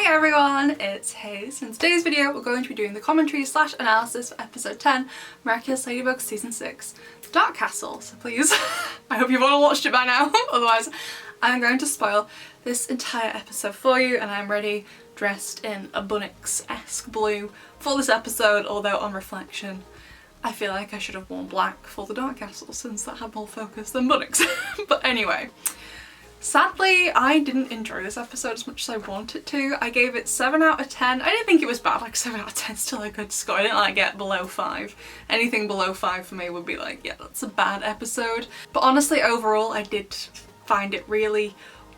Hi everyone, it's Hayes. In today's video we're going to be doing the commentary / analysis for episode 10, Miraculous Ladybug season 6, Dark Castle. So please, I hope you've all watched it by now, otherwise I'm going to spoil this entire episode for you, and I'm ready dressed in a Bunnix-esque blue for this episode, although on reflection I feel like I should have worn black for the Dark Castle since that had more focus than Bunnix. But anyway. Sadly, I didn't enjoy this episode as much as I wanted to. I gave it 7 out of 10. I didn't think it was bad, like 7 out of 10 is still a good score. I didn't like get below 5. Anything below 5 for me would be like, yeah, that's a bad episode. But honestly, overall, I did find it really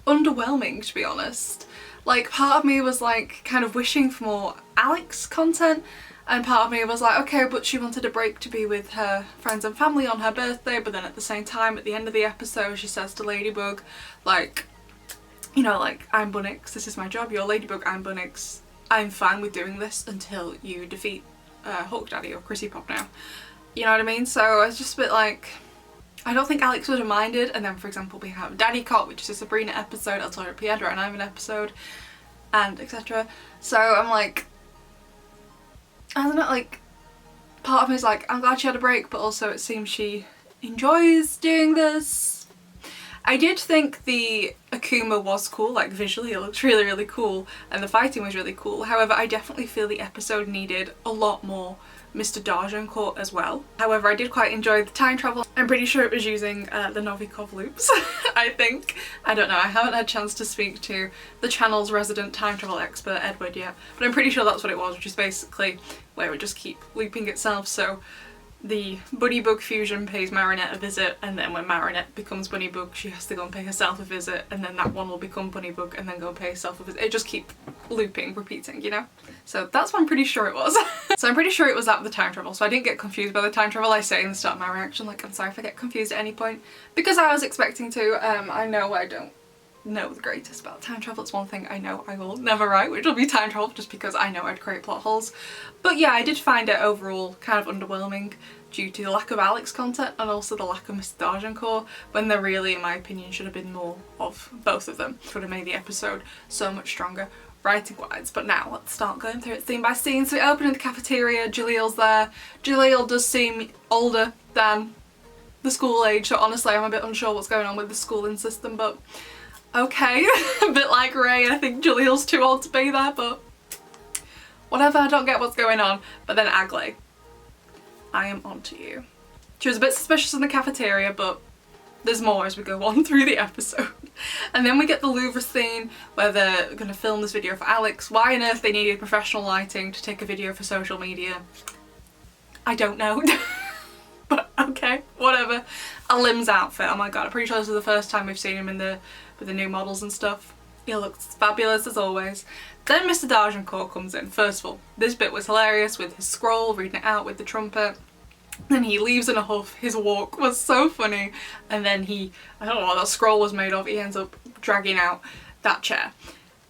underwhelming, to be honest. Like, part of me was like kind of wishing for more Alex content, and part of me was like, okay, but she wanted a break to be with her friends and family on her birthday, but then at the same time, at the end of the episode, she says to Ladybug, like, you know, like, I'm Bunnix, this is my job, you're Ladybug, I'm Bunnix, I'm fine with doing this until you defeat Hawk Daddy or Chrissy Pop now. You know what I mean? So I was just a bit like, I don't think Alex would have minded. And then, for example, we have Daddy Cop, which is a Sabrina episode, Altora Piedra and Ivan episode, and etc. So I'm like, I don't know, like, part of me is like, I'm glad she had a break, but also it seems she enjoys doing this. I did think the Akuma was cool, like visually it looks really, really cool, and the fighting was really cool. However, I definitely feel the episode needed a lot more Mr. Darjancourt as well. However, I did quite enjoy the time travel. I'm pretty sure it was using the Novikov loops, I think. I don't know, I haven't had a chance to speak to the channel's resident time travel expert, Edward, yet, but I'm pretty sure that's what it was, which is basically where it just keep looping itself. So the Bunnybug fusion pays Marinette a visit, and then when Marinette becomes Bunnybug, she has to go and pay herself a visit, and then that one will become Bunnybug and then go and pay herself a visit. It just keep looping, repeating, you know? So that's what I'm pretty sure it was. So I'm pretty sure it was that with the time travel, so I didn't get confused by the time travel. I say in the start of my reaction, like, I'm sorry if I get confused at any point, because I was expecting to. I know I don't know the greatest about time travel. It's one thing I know I will never write, which will be time travel, just because I know I'd create plot holes. But yeah, I did find it overall kind of underwhelming due to the lack of Alex content and also the lack of Mr. Darjancourt, when there really, in my opinion, should have been more of both of them. It would have made the episode so much stronger writing wise. But now let's start going through it scene by scene. So we open in the cafeteria, Jalil's there. Jalil does seem older than the school age, so honestly I'm a bit unsure what's going on with the schooling system, but okay. A bit like Ray, I think Jalil's too old to be there, but whatever, I don't get what's going on. But then Agley, I am onto you. She was a bit suspicious in the cafeteria, but there's more as we go on through the episode. And then we get the Louvre scene where they're going to film this video for Alex. Why on earth they needed professional lighting to take a video for social media, I don't know. But okay, whatever. Alim's outfit, oh my god, I'm pretty sure this is the first time we've seen him in with the new models and stuff. He looks fabulous as always. Then Mr. Darjancourt comes in. First of all, this bit was hilarious with his scroll, reading it out with the trumpet. Then he leaves in a huff. His walk was so funny. And then I don't know what that scroll was made of, he ends up dragging out that chair.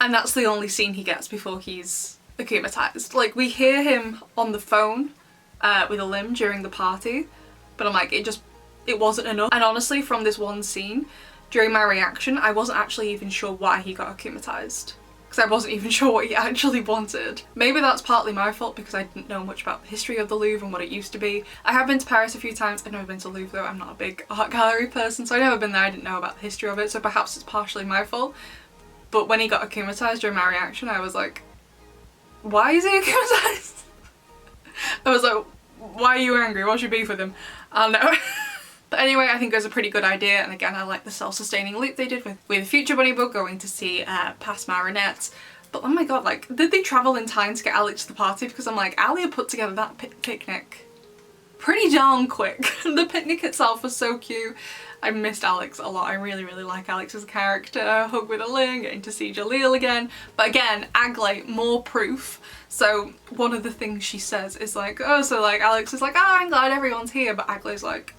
And that's the only scene he gets before he's akumatized. Like, we hear him on the phone with Alim during the party, but I'm like, it wasn't enough. And honestly, from this one scene, during my reaction, I wasn't actually even sure why he got akumatized, because I wasn't even sure what he actually wanted. Maybe that's partly my fault because I didn't know much about the history of the Louvre and what it used to be. I have been to Paris a few times. I've never been to Louvre though. I'm not a big art gallery person, so I've never been there. I didn't know about the history of it, so perhaps it's partially my fault. But when he got akumatized during my reaction, I was like, why is he akumatized? I was like, why are you angry? What's your beef with him? I don't know. But anyway, I think it was a pretty good idea, and again I like the self-sustaining loop they did with Future Bunnybug going to see past Marinette. But oh my god, like, did they travel in time to get Alex to the party? Because I'm like, Alia put together that picnic pretty darn quick. The picnic itself was so cute. I missed Alex a lot. I really, really like Alex as a character. Hug with Aling, getting to see Jalil again. But again, Agley, more proof. So one of the things she says is like, oh, so like Alex is like, oh, I'm glad everyone's here, but Agley's like,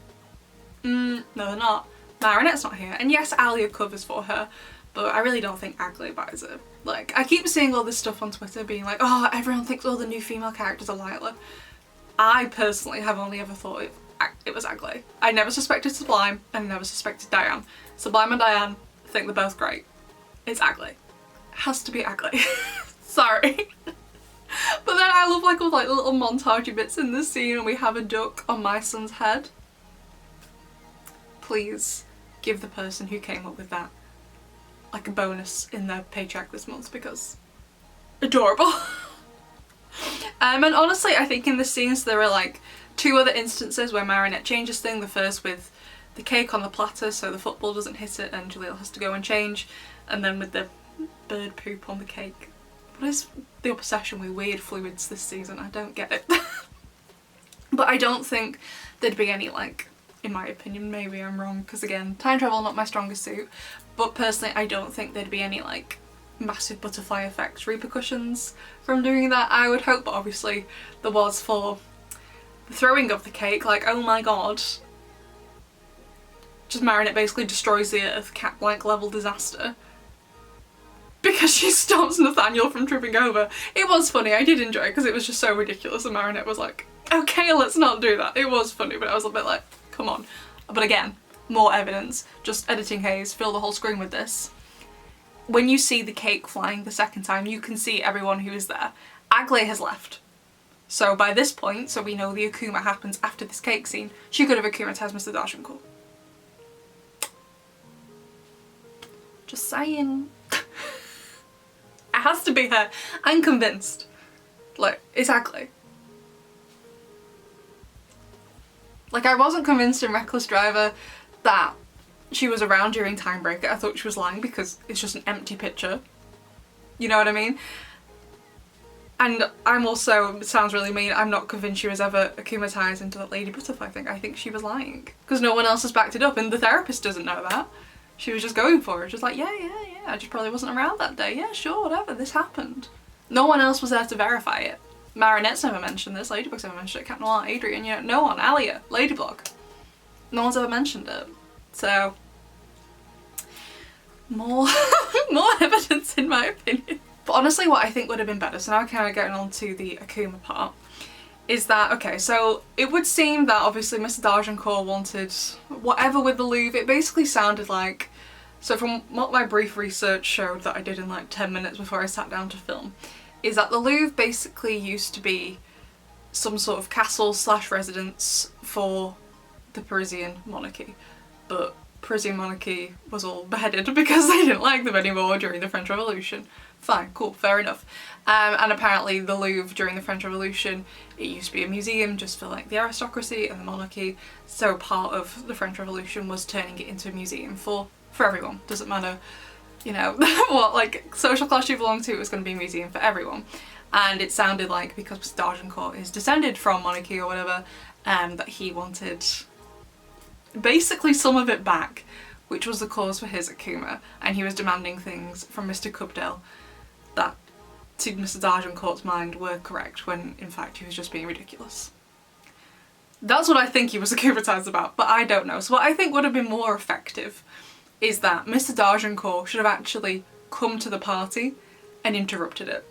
no they're not. Marinette's not here. And yes, Alia covers for her, but I really don't think Agley buys it. Like, I keep seeing all this stuff on Twitter being like, oh, everyone thinks all the new female characters are Lila. I personally have only ever thought it was Agley. I never suspected Sublime, and never suspected Diane. Sublime and Diane, I think they're both great. It's Agley. It has to be Agley. Sorry. But then I love like all like little montagey bits in this scene, and we have a duck on my son's head. Please give the person who came up with that like a bonus in their paycheck this month, because adorable. And honestly I think in this scene there are like two other instances where Marinette changes things. The first with the cake on the platter so the football doesn't hit it and Jaleel has to go and change, and then with the bird poop on the cake. What is the obsession with weird fluids this season? I don't get it. But I don't think there'd be any, like, in my opinion, maybe I'm wrong, because again, time travel not my strongest suit, but personally I don't think there'd be any like massive butterfly effect repercussions from doing that. I would hope, but obviously there was for the throwing of the cake. Like, oh my god, just Marinette basically destroys the earth, cat-like level disaster, because she stops Nathaniel from tripping over. It was funny, I did enjoy it because it was just so ridiculous, and Marinette was like, okay, let's not do that. It was funny, but I was a bit like, come on. But again, more evidence, just editing haze, fill the whole screen with this. When you see the cake flying the second time, you can see everyone who is there. Agley has left. So by this point, so we know the Akuma happens after this cake scene, she could have akumatized Mr. D'Argencourt. Just saying. It has to be her. I'm convinced. Like, it's Agley. Like, I wasn't convinced in Reckless Driver that she was around during Time Breaker. I thought she was lying because it's just an empty picture. You know what I mean? And I'm also, it sounds really mean, I'm not convinced she was ever akumatized into that Lady Butterfly thing. I think she was lying. Because no one else has backed it up, and the therapist doesn't know that. She was just going for it. Just like, yeah, I just probably wasn't around that day. Yeah, sure, whatever, this happened. No one else was there to verify it. Marinette's never mentioned this, Ladybug's never mentioned it, Cat Noir, Adrian, you know, no one, Alia, Ladybug. No one's ever mentioned it. So, more, more evidence in my opinion. But honestly what I think would have been better, so now kind of getting on to the Akuma part, is that, okay, so it would seem that obviously Mr. D'Argencourt wanted whatever with the Louvre. It basically sounded like, so from what my brief research showed that I did in like 10 minutes before I sat down to film, is that the Louvre basically used to be some sort of castle slash residence for the Parisian monarchy, but Parisian monarchy was all beheaded because they didn't like them anymore during the French Revolution. Fine, cool, fair enough. And apparently the Louvre during the French Revolution, it used to be a museum just for like the aristocracy and the monarchy, so part of the French Revolution was turning it into a museum for everyone. Doesn't matter, you know, what like social class you belong to, it was going to be a museum for everyone. And it sounded like, because Mr. D'Argencourt is descended from monarchy or whatever, that he wanted basically some of it back, which was the cause for his Akuma, and he was demanding things from Mr. Cubdale that to Mr. D'Argencourt's mind were correct, when in fact he was just being ridiculous. That's what I think he was akumatized about, but I don't know. So what I think would have been more effective is that Mr. D'Argencourt should have actually come to the party and interrupted it.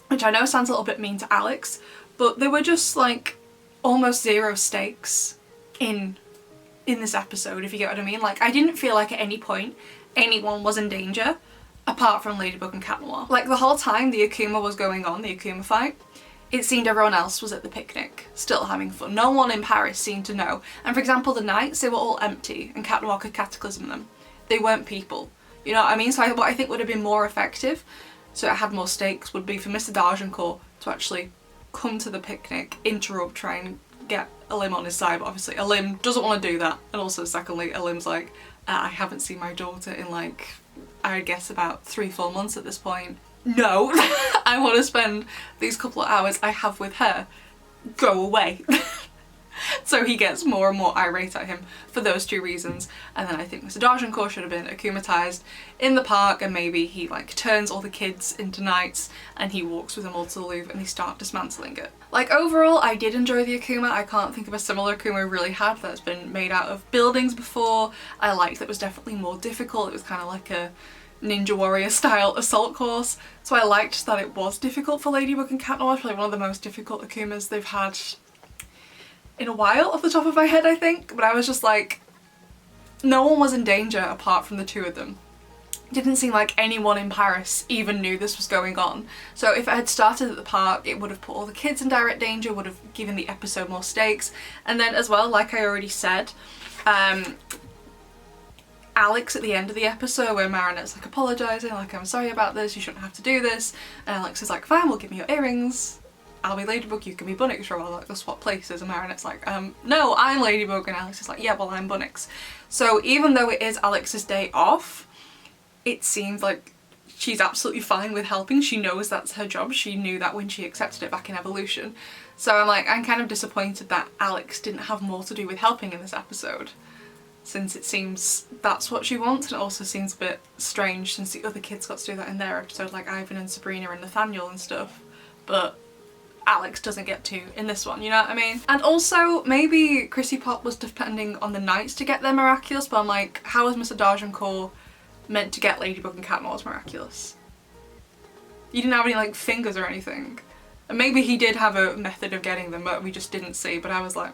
Which I know sounds a little bit mean to Alex, but there were just like almost zero stakes in this episode, if you get what I mean. Like, I didn't feel like at any point anyone was in danger apart from Ladybug and Cat Noir. Like, the whole time the Akuma was going on, the Akuma fight, it seemed everyone else was at the picnic, still having fun. No one in Paris seemed to know. And for example, the nights, they were all empty and Cat Noir could cataclysm them. They weren't people. You know what I mean? So what I think would have been more effective, so it had more stakes, would be for Mr. D'Argencourt to actually come to the picnic, interrupt, try and get Elim on his side, but obviously Elim doesn't want to do that. And also secondly, Elim's like, I haven't seen my daughter in like, I guess about 3-4 months at this point. No, I want to spend these couple of hours I have with her. Go away. So he gets more and more irate at him for those two reasons. And then I think Mr. D'Argencourt should have been akumatized in the park, and maybe he like turns all the kids into knights and he walks with them all to the Louvre and they start dismantling it. Like, overall I did enjoy the Akuma. I can't think of a similar Akuma I really had that's been made out of buildings before. I liked that it was definitely more difficult. It was kind of like a Ninja Warrior style assault course. So I liked that it was difficult for Ladybug and Cat Noir. Probably one of the most difficult Akumas they've had in a while, off the top of my head, I think. But I was just like, no one was in danger apart from the two of them. didn't seem like anyone in Paris even knew this was going on. So if it had started at the park, it would have put all the kids in direct danger, would have given the episode more stakes. And then as well, like I already said, Alex at the end of the episode where Marinette's like apologising, like, I'm sorry about this, you shouldn't have to do this. And Alex is like, fine, well give me your earrings. I'll be Ladybug, you can be Bunnix for a while, like they'll swap places. And Marinette's like, no, I'm Ladybug. And Alex is like, yeah, well I'm Bunnix. So even though it is Alex's day off, it seems like she's absolutely fine with helping. She knows that's her job. She knew that when she accepted it back in Evolution. So I'm kind of disappointed that Alex didn't have more to do with helping in this episode, since it seems that's what she wants, and it also seems a bit strange since the other kids got to do that in their episode, like Ivan and Sabrina and Nathaniel and stuff, but Alex doesn't get to in this one, you know what I mean? And also, maybe Chrissy Pop was depending on the Knights to get their Miraculous, but I'm like, how is Mr. D'Argencourt meant to get Ladybug and Cat Noir's Miraculous? You didn't have any like fingers or anything. And maybe he did have a method of getting them, but we just didn't see, but I was like,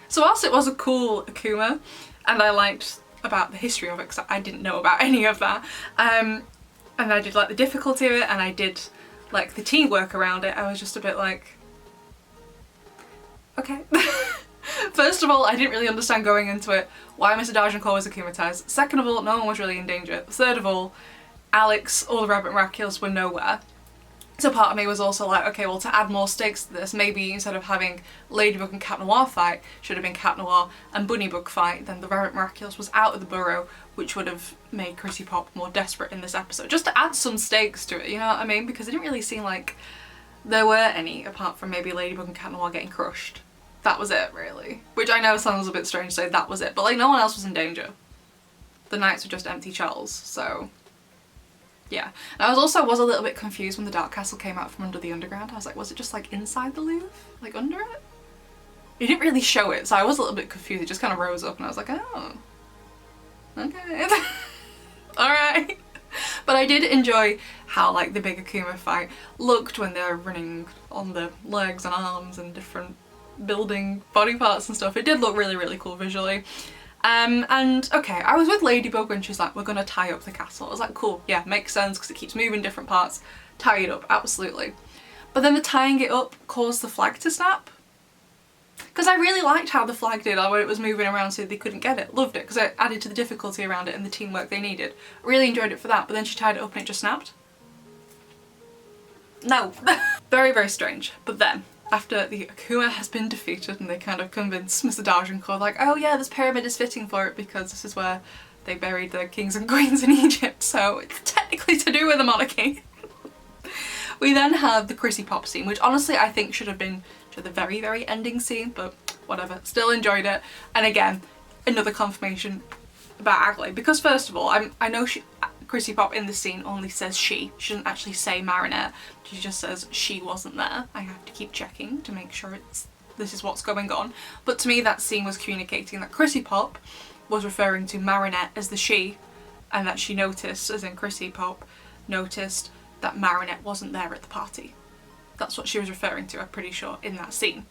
So whilst it was a cool Akuma, and I liked about the history of it because I didn't know about any of that, and I did like the difficulty of it, and I did like the teamwork around it, I was just a bit like, okay. First of all, I didn't really understand going into it why Mr. D'Argencourt was akumatized. Second of all, no one was really in danger. Third of all, Alex or the Rabbit Miraculous were nowhere. So part of me was also like, okay, well to add more stakes to this, maybe instead of having Ladybug and Cat Noir fight, should have been Cat Noir and Bunnybug fight, then the Rabbit Miraculous was out of the burrow, which would have made Chrissy Pop more desperate in this episode. Just to add some stakes to it, you know what I mean? Because it didn't really seem like there were any, apart from maybe Ladybug and Cat Noir getting crushed. That was it, really. Which I know sounds a bit strange to say that was it, but like no one else was in danger. The Knights were just empty shells, so yeah. And I was a little bit confused when the Dark Castle came out from under the underground. I was like, was it just like inside the Louvre? Like under it? It didn't really show it, so I was a little bit confused. It just kind of rose up and I was like, oh, okay. Alright. But I did enjoy how like the big Akuma fight looked when they were running on the legs and arms and different building body parts and stuff. It did look really, really cool visually. And okay, I was with Ladybug when she's like, we're gonna tie up the castle. I was like, cool, yeah, makes sense because it keeps moving different parts. Tie it up, absolutely. But then the tying it up caused the flag to snap. Because I really liked how the flag did, like when it was moving around so they couldn't get it. Loved it because it added to the difficulty around it and the teamwork they needed. Really enjoyed it for that, but then she tied it up and it just snapped. No. Very, very strange. But then, after the Akuma has been defeated and they kind of convince Mr. D'Argencourt like, oh yeah, this pyramid is fitting for it because this is where they buried the kings and queens in Egypt, so it's technically to do with the monarchy. We then have the Chrissy Pop scene, which honestly I think should have been to the very, very ending scene, but whatever, still enjoyed it. And again, another confirmation about Aglaé, because first of all, I know Chrissy Pop in the scene only says she doesn't actually say Marinette, she just says she wasn't there. I have to keep checking to make sure this is what's going on. But to me that scene was communicating that Chrissy Pop was referring to Marinette as the she, and that she noticed, as in Chrissy Pop, noticed that Marinette wasn't there at the party. That's what she was referring to, I'm pretty sure, in that scene.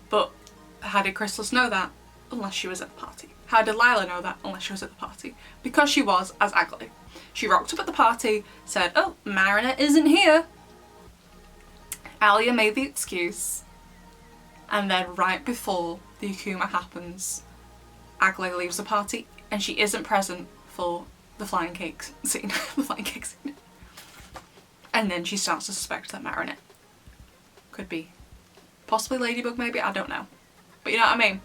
But how did Chrysalis know that? Unless she was at the party. How did Lila know that? Unless she was at the party. Because she was as Aglaé. She rocked up at the party, said, oh, Marinette isn't here. Alia made the excuse, and then right before the Akuma happens, Aglaé leaves the party and she isn't present for the flying cakes scene. The flying cake scene. And then she starts to suspect that Marinette could be possibly Ladybug, maybe, I don't know. But you know what I mean?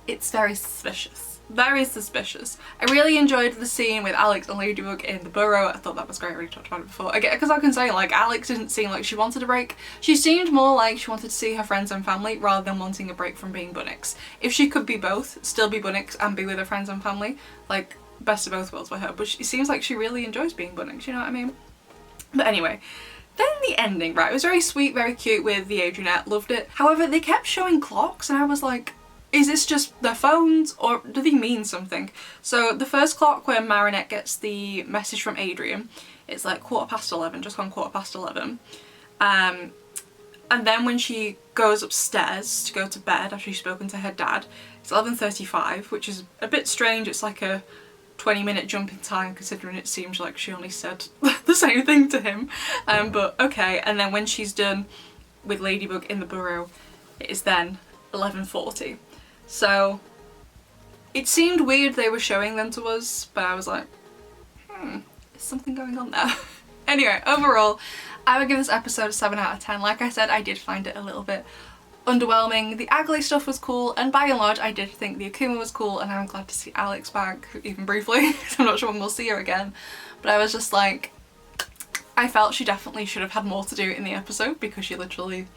It's very suspicious. Very suspicious. I really enjoyed the scene with Alex and Ladybug in the burrow. I thought that was great. I already talked about it before. Again, because I can say, like, Alex didn't seem like she wanted a break. She seemed more like she wanted to see her friends and family rather than wanting a break from being Bunnix. If she could be both, still be Bunnix and be with her friends and family, like, best of both worlds for her. But it seems like she really enjoys being Bunnix, you know what I mean? But anyway, then the ending, right, it was very sweet, very cute with the Adrianette, loved it. However, they kept showing clocks and I was like, is this just their phones or do they mean something? So the first clock when Marinette gets the message from Adrian, it's like 11:15, just gone 11:15. And then when she goes upstairs to go to bed after she's spoken to her dad, it's 11:35, which is a bit strange. It's like a 20-minute jump in time, considering it seems like she only said the same thing to him. But okay, and then when she's done with Ladybug in the burrow, it is then 11:40. So it seemed weird they were showing them to us, but I was like, there's something going on there. Anyway, overall, I would give this episode a 7 out of 10. Like I said, I did find it a little bit underwhelming. The Agley stuff was cool, and by and large I did think the Akuma was cool, and I'm glad to see Alex back, even briefly. I'm not sure when we'll see her again, but I was just like, I felt she definitely should have had more to do in the episode because she literally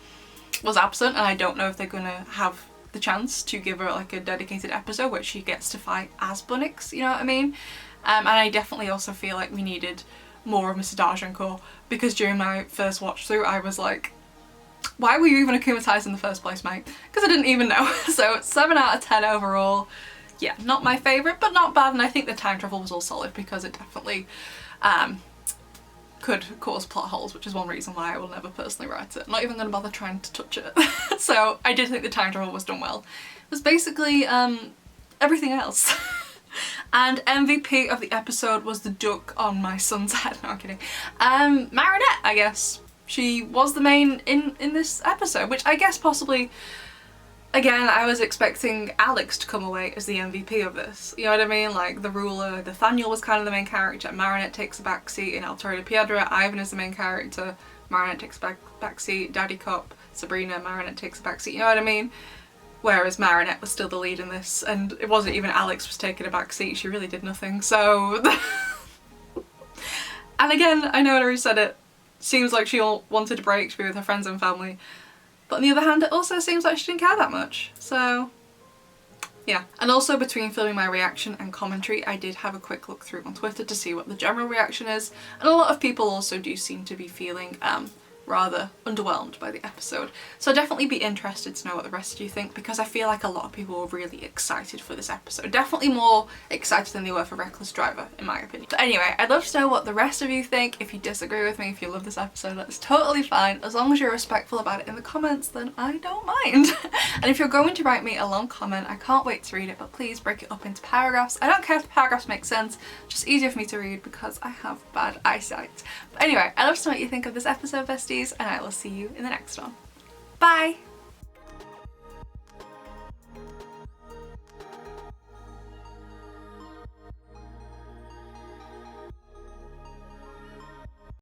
was absent, and I don't know if they're gonna have the chance to give her like a dedicated episode where she gets to fight as Bunnix, you know what I mean? And I definitely also feel like we needed more of Mr. D'Argencourt, because during my first watch through I was like, why were you even akumatized in the first place, mate? Because I didn't even know. So 7 out of 10 overall. Yeah, not my favourite, but not bad, and I think the time travel was all solid because it definitely could cause plot holes, which is one reason why I will never personally write it. I'm not even going to bother trying to touch it. So I did think the time travel was done well. It was basically everything else. And MVP of the episode was the duck on my son's head. No, I'm kidding. Marinette, I guess. She was the main in this episode, which I guess possibly, again, I was expecting Alex to come away as the MVP of this. You know what I mean? Like the ruler, Nathaniel was kind of the main character, Marinette takes a backseat in Altaria Piedra, Ivan is the main character, Marinette takes a backseat, Daddy Cop, Sabrina, Marinette takes a backseat, you know what I mean? Whereas Marinette was still the lead in this, and it wasn't even Alex was taking a backseat, she really did nothing, so... And again, I know I already said it, seems like she wanted a break to be with her friends and family, but on the other hand it also seems like she didn't care that much, so yeah. And also between filming my reaction and commentary I did have a quick look through on Twitter to see what the general reaction is, and a lot of people also do seem to be feeling rather underwhelmed by the episode. So I'd definitely be interested to know what the rest of you think, because I feel like a lot of people were really excited for this episode. Definitely more excited than they were for Reckless Driver, in my opinion. So anyway, I'd love to know what the rest of you think. If you disagree with me, if you love this episode, that's totally fine. As long as you're respectful about it in the comments, then I don't mind. And if you're going to write me a long comment, I can't wait to read it, but please break it up into paragraphs. I don't care if the paragraphs make sense, just easier for me to read because I have bad eyesight. But anyway, I'd love to know what you think of this episode, besties, and I will see you in the next one. Bye!